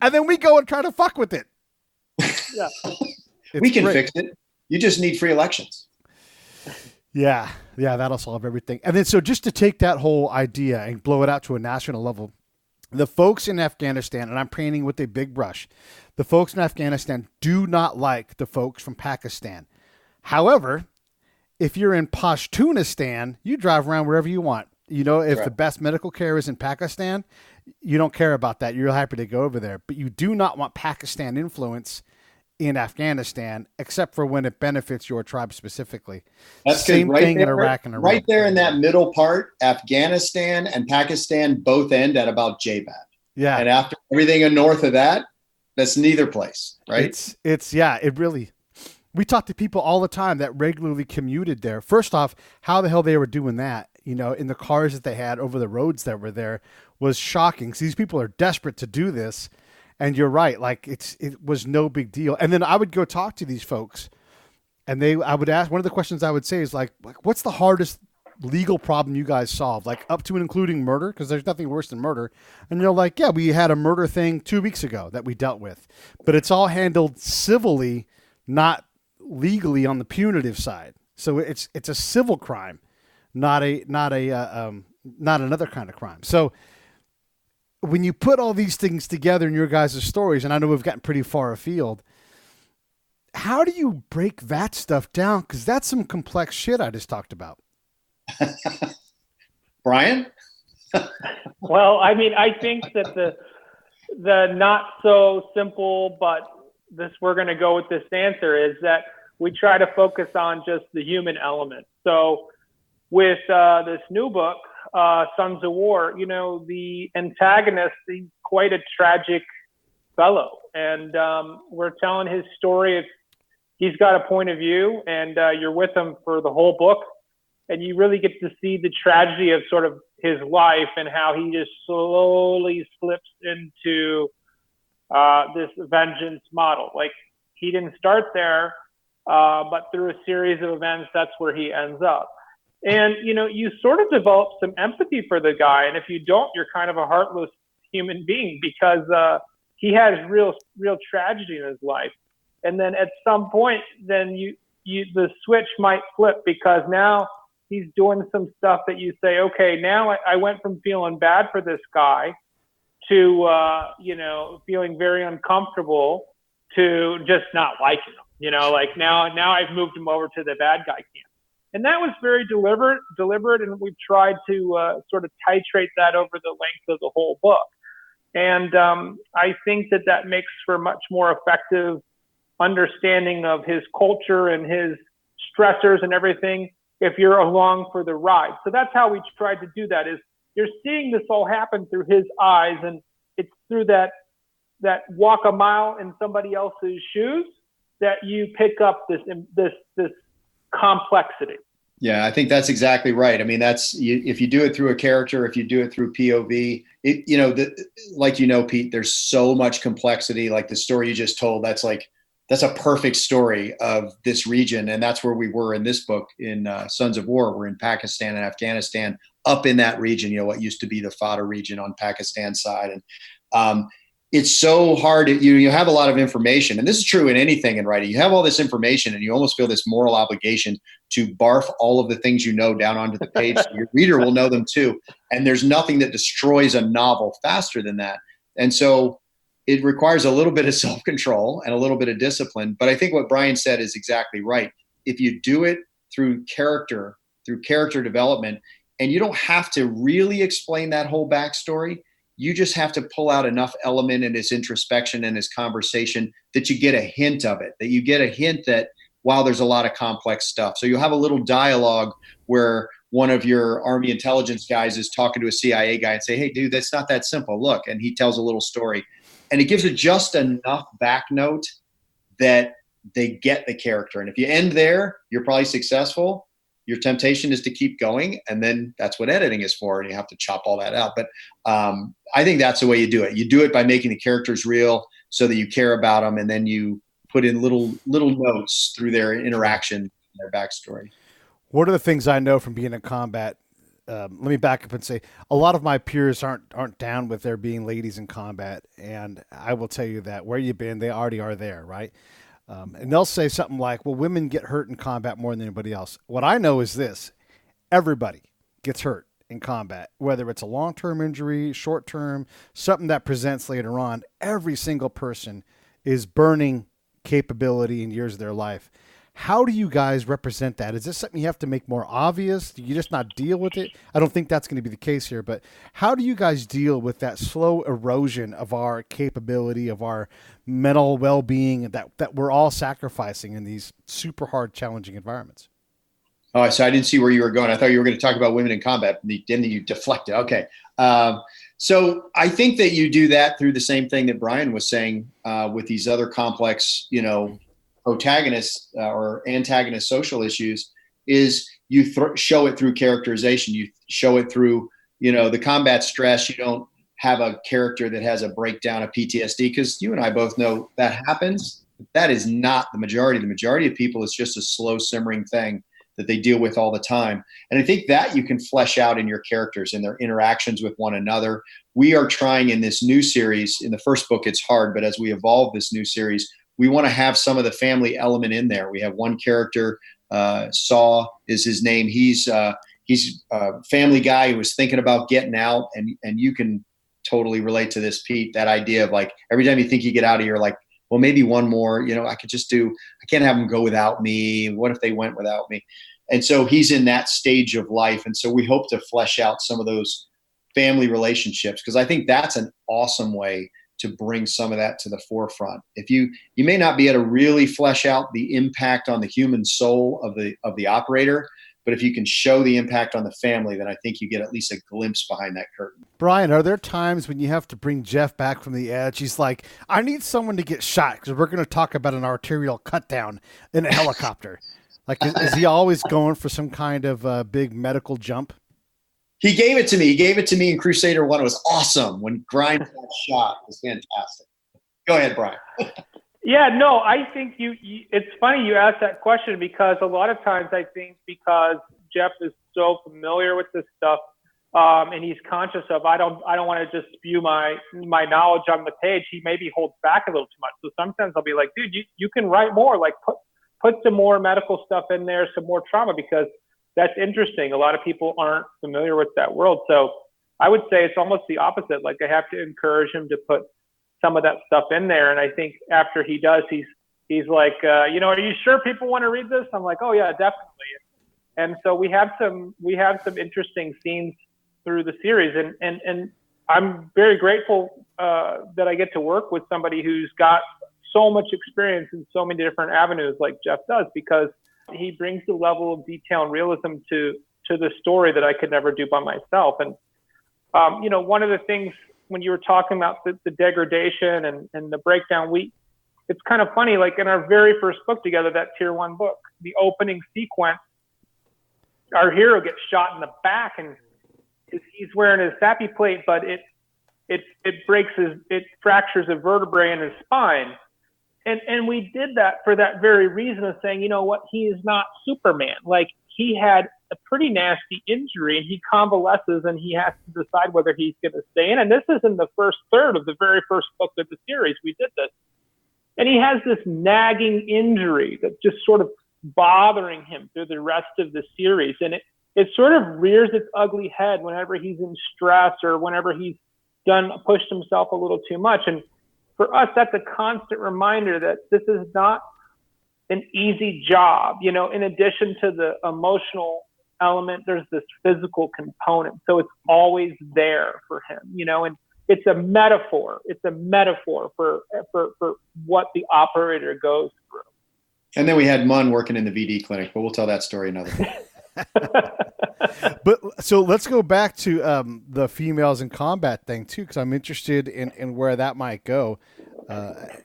And then we go and try to fuck with it. Yeah. We can fix it. You just need free elections. Yeah, that'll solve everything. And then, so just to take that whole idea and blow it out to a national level, the folks in Afghanistan, and I'm painting with a big brush, the folks in Afghanistan do not like the folks from Pakistan. However, if you're in Pashtunistan, you drive around wherever you want. If the best medical care is in Pakistan, you don't care about that. You're happy to go over there. But you do not want Pakistan influence in Afghanistan, except for when it benefits your tribe specifically. That's same right thing there, in Iraq and Iran. Right there in that middle part, Afghanistan and Pakistan both end at about JBAD. Yeah. And after everything north of that, that's neither place, right? It really, we talk to people all the time that regularly commuted there. First off, how the hell they were doing that, in the cars that they had over the roads that were there was shocking. So these people are desperate to do this. And you're right. Like, it was no big deal. And then I would go talk to these folks, and I would ask, one of the questions I would say is like, what's the hardest legal problem you guys solved? Like, up to and including murder? Because there's nothing worse than murder. And you're like, yeah, we had a murder thing 2 weeks ago that we dealt with, but it's all handled civilly, not legally on the punitive side. So it's a civil crime, not another kind of crime. So when you put all these things together in your guys' stories, and I know we've gotten pretty far afield, how do you break that stuff down? Because that's some complex shit I just talked about. Brian? Well, I mean, I think that the not so simple, but we're going to go with this answer, is that we try to focus on just the human element. So with this new book, Sons of War, the antagonist, he's quite a tragic fellow. And we're telling his story. He's got a point of view, and you're with him for the whole book. And you really get to see the tragedy of sort of his life and how he just slowly slips into this vengeance model. Like, he didn't start there, but through a series of events, that's where he ends up. And, you sort of develop some empathy for the guy. And if you don't, you're kind of a heartless human being, because he has real tragedy in his life. And then at some point, then the switch might flip, because now he's doing some stuff that you say, okay, now I went from feeling bad for this guy to, feeling very uncomfortable to just not liking him. Like now I've moved him over to the bad guy camp. And that was very deliberate, and we've tried to sort of titrate that over the length of the whole book. And I think that makes for much more effective understanding of his culture and his stressors and everything if you're along for the ride. So that's how we tried to do that, is you're seeing this all happen through his eyes, and it's through that walk a mile in somebody else's shoes that you pick up this complexity. Yeah, I think that's exactly right. I mean, if you do it through a character, if you do it through POV, Pete, there's so much complexity. Like the story you just told, that's a perfect story of this region. And that's where we were in this book in Sons of War. We're in Pakistan and Afghanistan, up in that region, what used to be the Fata region on Pakistan side. And it's so hard. You have a lot of information, and this is true in anything in writing. You have all this information and you almost feel this moral obligation to barf all of the things down onto the page. So your reader will know them too. And there's nothing that destroys a novel faster than that. And so it requires a little bit of self-control and a little bit of discipline. But I think what Brian said is exactly right. If you do it through character development, and you don't have to really explain that whole backstory, you just have to pull out enough element in his introspection and his conversation that you get a hint of it, that you get a hint that, wow, there's a lot of complex stuff. So you'll have a little dialogue where one of your Army intelligence guys is talking to a CIA guy and say, hey, dude, that's not that simple. Look, and he tells a little story. And it gives it just enough back note that they get the character. And if you end there, you're probably successful. Your temptation is to keep going, and then that's what editing is for, and you have to chop all that out. But I think that's the way you do it. You do it by making the characters real so that you care about them, and then you put in little notes through their interaction, their backstory. One of the things I know from being in combat, let me back up and say, a lot of my peers aren't down with there being ladies in combat, and I will tell you that where you've been, they already are there, right? And they'll say something like, well, women get hurt in combat more than anybody else. What I know is this: everybody gets hurt in combat, whether it's a long-term injury, short-term, something that presents later on. Every single person is burning capability in years of their life. How do you guys represent that? Is this something you have to make more obvious? Do you just not deal with it? I don't think that's going to be the case here, but how do you guys deal with that slow erosion of our capability, of our mental well-being that we're all sacrificing in these super hard, challenging environments? Oh, so I didn't see where you were going. I thought you were going to talk about women in combat, and then you deflected. Okay. So I think that you do that through the same thing that Brian was saying with these other complex, protagonist or antagonist social issues, is you show it through characterization. You show it through, the combat stress. You don't have a character that has a breakdown of PTSD, because you and I both know that happens. That is not the majority. The majority of people, it's just a slow simmering thing that they deal with all the time. And I think that you can flesh out in your characters and their interactions with one another. We are trying in this new series, in the first book, it's hard, but as we evolve this new series, we want to have some of the family element in there. We have one character, Saw is his name. He's a family guy who was thinking about getting out, and you can totally relate to this, Pete, that idea of like, every time you think you get out of here, like, well, maybe one more, I can't have them go without me. What if they went without me? And so he's in that stage of life. And so we hope to flesh out some of those family relationships, because I think that's an awesome way to bring some of that to the forefront. If you may not be able to really flesh out the impact on the human soul of the operator, but if you can show the impact on the family, then I think you get at least a glimpse behind that curtain. Brian, are there times when you have to bring Jeff back from the edge? He's like, I need someone to get shot because we're going to talk about an arterial cut down in a helicopter. Like, is he always going for some kind of big medical jump? He gave it to me. He gave it to me in Crusader 1. It was awesome. When Grimes got shot, it was fantastic. Go ahead, Brian. Yeah, no, I think it's funny you asked that question, because a lot of times I think because Jeff is so familiar with this stuff, and he's conscious of, I don't want to just spew my knowledge on the page. He maybe holds back a little too much. So sometimes I'll be like, dude, you can write more, like put some more medical stuff in there, some more trauma, because that's interesting. A lot of people aren't familiar with that world. So I would say it's almost the opposite. Like, I have to encourage him to put some of that stuff in there. And I think after he does, he's like, are you sure people want to read this? I'm like, oh yeah, definitely. And so we have some interesting scenes through the series, and I'm very grateful that I get to work with somebody who's got so much experience in so many different avenues like Jeff does, because he brings the level of detail and realism to the story that I could never do by myself. And one of the things when you were talking about the degradation and the breakdown, it's kind of funny, like in our very first book together, that Tier 1 book, the opening sequence, our hero gets shot in the back, and he's wearing his SAPI plate, but it fractures a vertebrae in his spine. And we did that for that very reason of saying, you know what, he is not Superman. Like, he had a pretty nasty injury, and he convalesces, and he has to decide whether he's going to stay in. And this is in the first third of the very first book of the series. We did this. And he has this nagging injury that's just sort of bothering him through the rest of the series. And it sort of rears its ugly head whenever he's in stress or whenever he's pushed himself a little too much. And for us, that's a constant reminder that this is not an easy job. In addition to the emotional element, there's this physical component. So it's always there for him, and it's a metaphor. It's a metaphor for what the operator goes through. And then we had Munn working in the VD clinic, but we'll tell that story another day. But so let's go back to the females in combat thing too, because I'm interested in where that might go.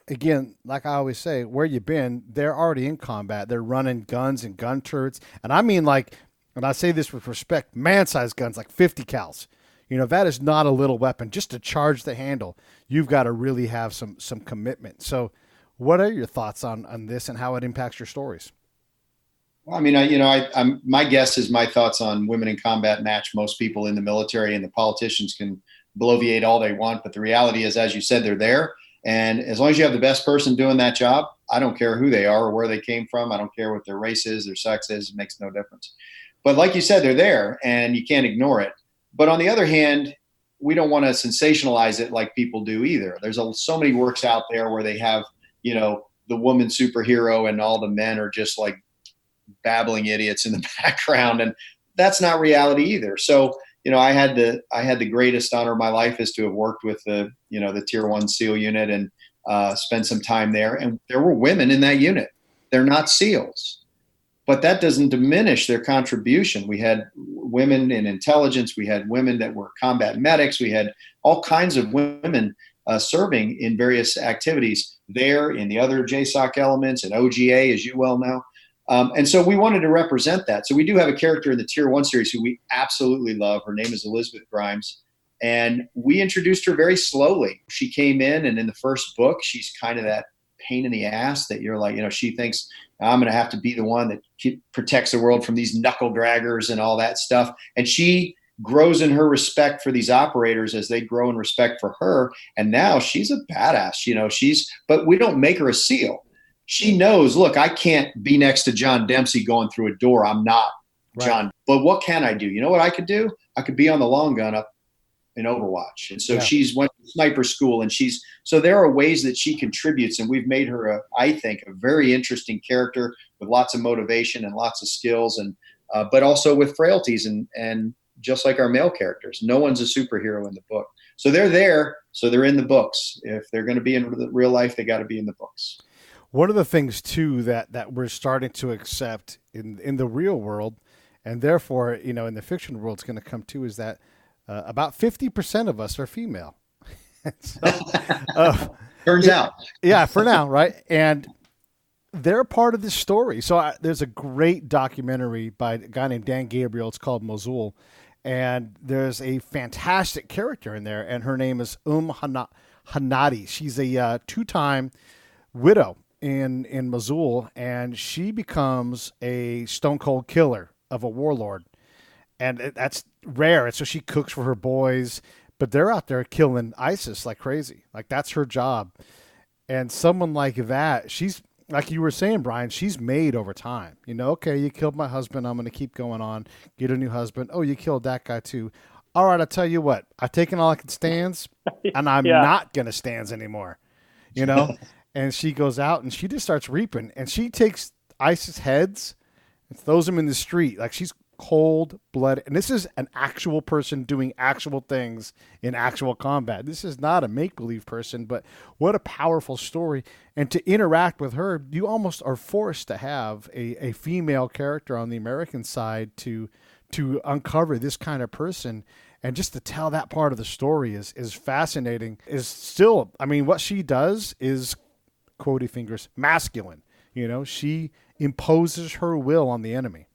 Again, like I always say, where you been, they're already in combat. They're running guns and gun turrets. And I mean, like, and I say this with respect, man-sized guns, like 50 cals. That is not a little weapon. Just to charge the handle, you've got to really have some commitment. So what are your thoughts on this and how it impacts your stories? Well, I mean, my guess is my thoughts on women in combat match most people in the military, and the politicians can bloviate all they want. But the reality is, as you said, they're there. And as long as you have the best person doing that job, I don't care who they are or where they came from. I don't care what their race is, their sex is. It makes no difference. But like you said, they're there and you can't ignore it. But on the other hand, we don't want to sensationalize it like people do either. There's so many works out there where they have, the woman superhero and all the men are just like babbling idiots in the background. And that's not reality either. So, I had the greatest honor of my life is to have worked with the Tier 1 SEAL unit and spent some time there. And there were women in that unit. They're not SEALs, but that doesn't diminish their contribution. We had women in intelligence. We had women that were combat medics. We had all kinds of women serving in various activities there, in the other JSOC elements and OGA, as you well know. And so we wanted to represent that. So we do have a character in the Tier 1 series who we absolutely love. Her name is Elizabeth Grimes. And we introduced her very slowly. She came in, and in the first book, she's kind of that pain in the ass that you're like, she thinks, I'm going to have to be the one that protects the world from these knuckle draggers and all that stuff. And she grows in her respect for these operators as they grow in respect for her. And now she's a badass, but we don't make her a SEAL. She knows, look, I can't be next to John Dempsey going through a door. I'm not John. But what can I do? You know what I could do? I could be on the long gun up in Overwatch. And so she's went to sniper school, and so there are ways that she contributes, and we've made her, I think, a very interesting character with lots of motivation and lots of skills, and but also with frailties, and just like our male characters, no one's a superhero in the book. So they're there. So they're in the books. If they're going to be in real life, they got to be in the books. One of the things too that we're starting to accept in the real world, and therefore in the fiction world, it's going to come to, is that about 50% of us are female. Turns out, yeah, for now, right? And they're part of this story. So there's a great documentary by a guy named Dan Gabriel. It's called Mosul, and there's a fantastic character in there, and her name is Hanadi. She's a two-time widow in Mosul, and she becomes a stone cold killer of a warlord. And that's rare. And so she cooks for her boys, but they're out there killing ISIS like crazy. Like, that's her job. And someone like that, she's, like you were saying, Brian, she's made over time. You know, okay, you killed my husband. I'm going to keep going on, get a new husband. Oh, you killed that guy too. All right, I'll tell you what. I've taken all I can stands, and I'm not going to stands anymore. You know? And she goes out, and she just starts reaping. And she takes ISIS heads and throws them in the street. Like, she's cold-blooded. And this is an actual person doing actual things in actual combat. This is not a make-believe person, but what a powerful story. And to interact with her, you almost are forced to have a female character on the American side to uncover this kind of person. And just to tell that part of the story is fascinating. Is still, I mean, what she does is, quotey fingers, masculine. You know, she imposes her will on the enemy.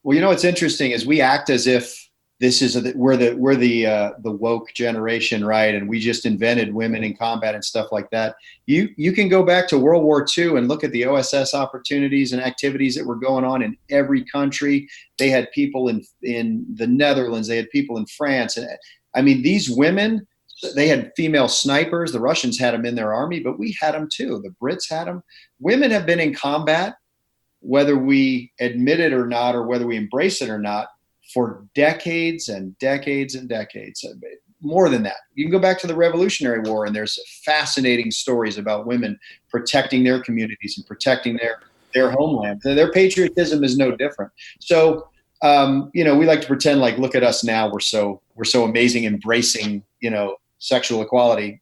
Well, you know what's interesting is we act as if this is we're the woke generation, right? And we just invented women in combat and stuff like that. You can go back to World War II and look at the OSS opportunities and activities that were going on in every country. They had people in the Netherlands, they had people in France, and I mean, these women, they had female snipers. The Russians had them in their army, but we had them too. The Brits had them. Women have been in combat, whether we admit it or not, or whether we embrace it or not, for decades and decades and decades. More than that. You can go back to the Revolutionary War, and there's fascinating stories about women protecting their communities and protecting their homeland. Their patriotism is no different. So, you know, we like to pretend like, look at us now. We're so amazing, embracing, you know, sexual equality.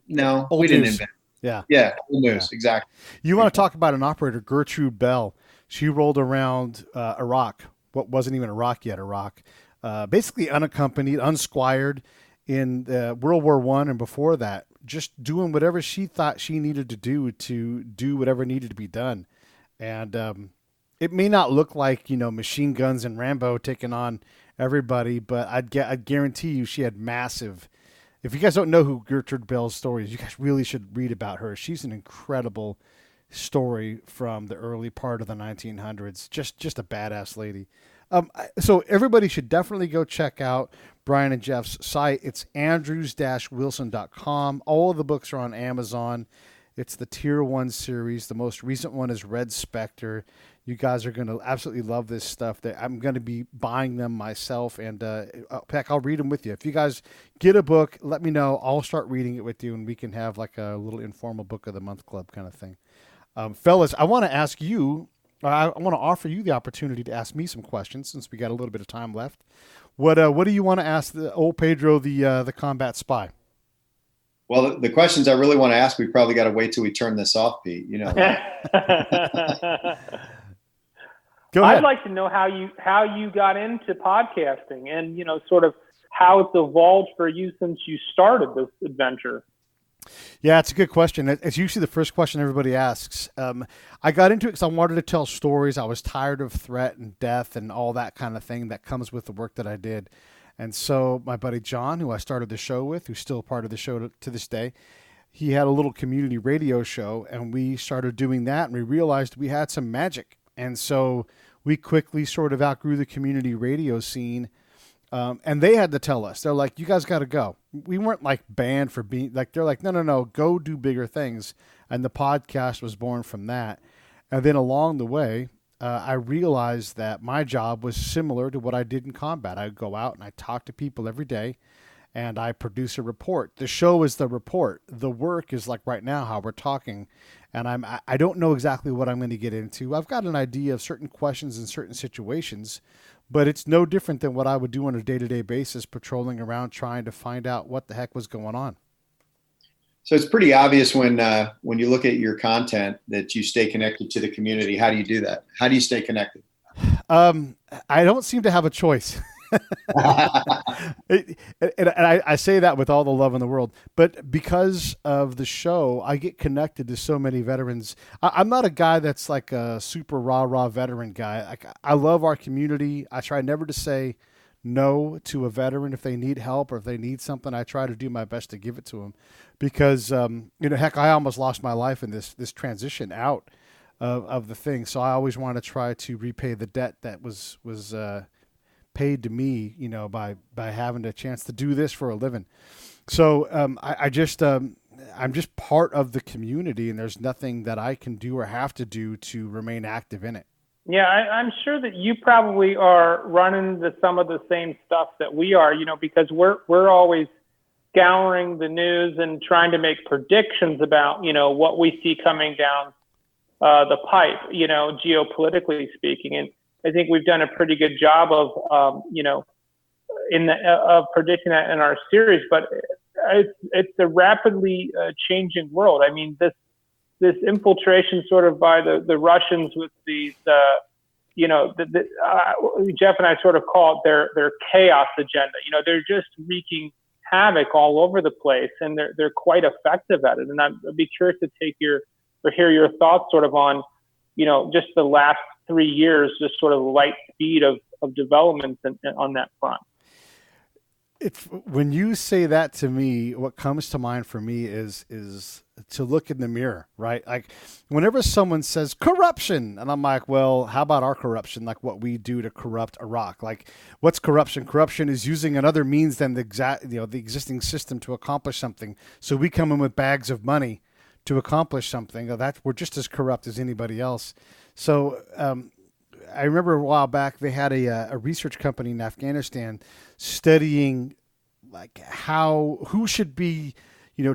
No, Old we didn't news. invent it. Yeah. Old news. Yeah. Exactly. You want to talk about an operator, Gertrude Bell. She rolled around Iraq, what wasn't even Iraq yet, basically unaccompanied, unsquired in World War I and before that, just doing whatever she thought she needed to do whatever needed to be done. And it may not look like, you know, machine guns and Rambo taking on everybody, but I'd guarantee you she had massive. If you guys don't know who Gertrude Bell's story is, you guys really should read about her. She's an incredible story from the early part of the 1900s. Just a badass lady. So everybody should definitely go check out Brian and Jeff's site. It's andrews-wilson.com. All of the books are on Amazon. It's the Tier 1 series. The most recent one is Red Specter. You guys are going to absolutely love this stuff. I'm going to be buying them myself, and heck, I'll read them with you. If you guys get a book, let me know. I'll start reading it with you, and we can have like a little informal book of the month club kind of thing. Fellas, I want to ask you, I want to offer you the opportunity to ask me some questions since we got a little bit of time left. What do you want to ask the old Pedro, the combat spy? Well, the questions I really want to ask, we probably got to wait till we turn this off, Pete. You know. Go ahead. I'd like to know how you got into podcasting, and, you know, sort of how it's evolved for you since you started this adventure. Yeah, it's a good question. It's usually the first question everybody asks. I got into it because I wanted to tell stories. I was tired of threat and death and all that kind of thing that comes with the work that I did. And so my buddy John, who I started the show with, who's still part of the show to this day, he had a little community radio show, and we started doing that, and we realized we had some magic. And so we quickly sort of outgrew the community radio scene. And they had to tell us, they're like, you guys got to go. We weren't like banned for being like, they're like, no, go do bigger things. And the podcast was born from that. And then along the way, I realized that my job was similar to what I did in combat. I would go out and I talk to people every day, and I produce a report. The show is the report. The work is like right now how we're talking. And I don't know exactly what I'm going to get into. I've got an idea of certain questions in certain situations, but it's no different than what I would do on a day-to-day basis, patrolling around trying to find out what the heck was going on. So it's pretty obvious when you look at your content that you stay connected to the community. How do you do that? How do you stay connected? I don't seem to have a choice. And I say that with all the love in the world, but because of the show, I get connected to so many veterans. I'm not a guy that's like a super rah veteran guy. I love our community. I try never to say no to a veteran if they need help or if they need something. I try to do my best to give it to them because, heck, I almost lost my life in this transition out of the thing. So I always want to try to repay the debt that was paid to me, by having a chance to do this for a living. So I'm just part of the community, and there's nothing that I can do or have to do to remain active in it. Yeah, I'm sure that you probably are running some of the same stuff that we are, because we're always scouring the news and trying to make predictions about, what we see coming down the pipe, geopolitically speaking. And I think we've done a pretty good job of, of predicting that in our series. But it's a rapidly changing world. I mean, this infiltration sort of by the Russians with these, Jeff and I sort of call it their chaos agenda. They're just wreaking havoc all over the place, and they're quite effective at it. And I'd be curious to hear your thoughts sort of on, just the last 3 years, just sort of light speed of developments on that front. When you say that to me, what comes to mind for me is to look in the mirror, right? Like whenever someone says corruption, and I'm like, well, how about our corruption? Like what we do to corrupt Iraq? Like what's corruption? Corruption is using another means than the existing system to accomplish something. So we come in with bags of money to accomplish something. We're just as corrupt as anybody else. So I remember a while back they had a research company in Afghanistan studying like who should be,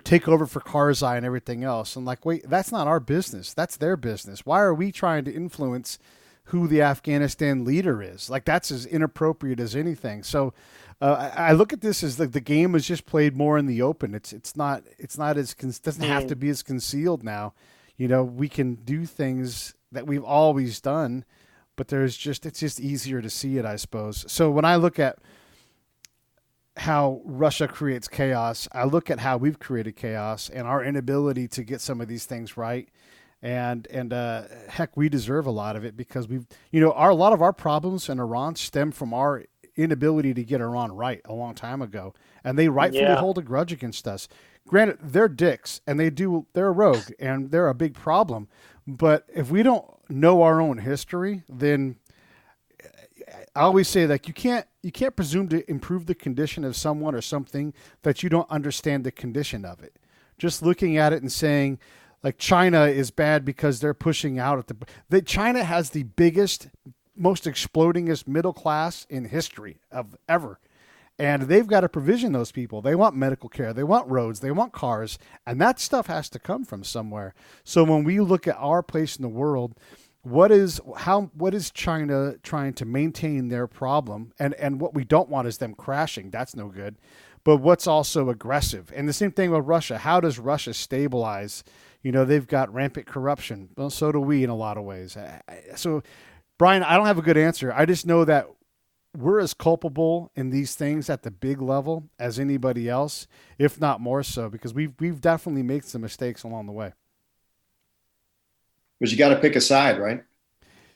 take over for Karzai and everything else. And like, wait, that's not our business. That's their business. Why are we trying to influence who the Afghanistan leader is? Like that's as inappropriate as anything. So I look at this as the game is just played more in the open. It's not as doesn't have to be as concealed now. We can do things that we've always done, but it's just easier to see it, I suppose. So when I look at how Russia creates chaos, I look at how we've created chaos and our inability to get some of these things right. And heck, we deserve a lot of it because a lot of our problems in Iran stem from our inability to get Iran right a long time ago. And they rightfully hold a grudge against us. Granted, they're dicks and they're a rogue and they're a big problem. But if we don't know our own history, then I always say that you can't presume to improve the condition of someone or something that you don't understand the condition of it. Just looking at it and saying like China is bad because they're pushing out at China has the biggest, most explodingest middle class in history of ever. And they've got to provision those people. They want medical care. They want roads. They want cars. And that stuff has to come from somewhere. So when we look at our place in the world, what is China trying to maintain their problem? And what we don't want is them crashing. That's no good. But what's also aggressive? And the same thing with Russia. How does Russia stabilize? They've got rampant corruption. Well, so do we in a lot of ways. So, Brian, I don't have a good answer. I just know that we're as culpable in these things at the big level as anybody else, if not more so, because we've definitely made some mistakes along the way. But you got to pick a side, right?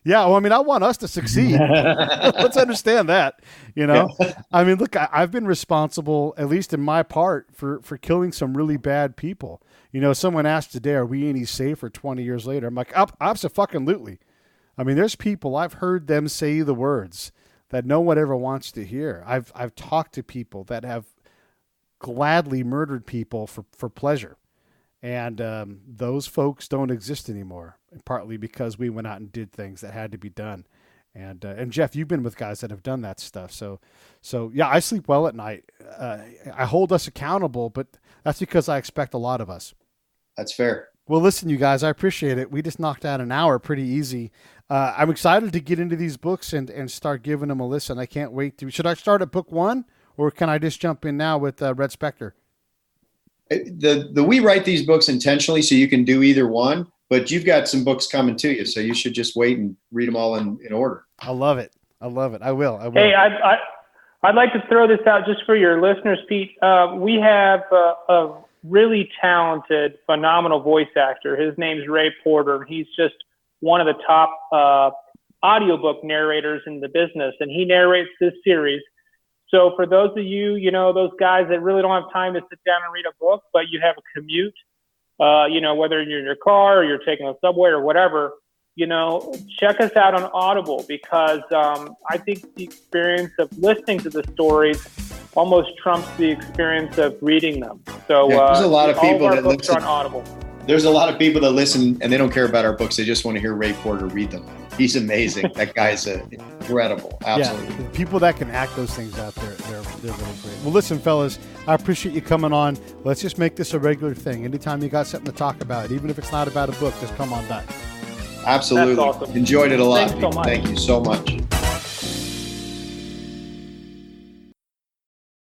Yeah, well, I mean, I want us to succeed. Let's understand that, I mean, look, I've been responsible, at least in my part, for killing some really bad people. Someone asked today, are we any safer 20 years later? I'm like, abso-fucking-lutely. I mean, there's people, I've heard them say the words that no one ever wants to hear. I've talked to people that have gladly murdered people for pleasure. And those folks don't exist anymore, partly because we went out and did things that had to be done. And Jeff, you've been with guys that have done that stuff. So yeah, I sleep well at night. I hold us accountable, but that's because I expect a lot of us. That's fair. Well, listen, you guys, I appreciate it. We just knocked out an hour pretty easy. I'm excited to get into these books and start giving them a listen. I can't wait to. Should I start at book 1, or can I just jump in now with Red Specter? We write these books intentionally so you can do either one, but you've got some books coming to you, so you should just wait and read them all in order. I love it. I will. Hey, I'd like to throw this out just for your listeners, Pete. We have a really talented, phenomenal voice actor. His name's Ray Porter. He's just one of the top audiobook narrators in the business, and he narrates this series. So for those of you, those guys that really don't have time to sit down and read a book, but you have a commute, whether you're in your car or you're taking a subway or whatever, check us out on Audible, because I think the experience of listening to the stories almost trumps the experience of reading them. So there's a lot of people all of our that books listen. are on Audible. There's a lot of people that listen and they don't care about our books. They just want to hear Ray Porter read them. He's amazing. That guy's incredible. Absolutely. Yeah, the people that can act those things out there, they're really great. Well, listen, fellas, I appreciate you coming on. Let's just make this a regular thing. Anytime you got something to talk about, even if it's not about a book, just come on back. Absolutely. That's awesome. Enjoyed it a lot. Thanks so much. Thank you so much.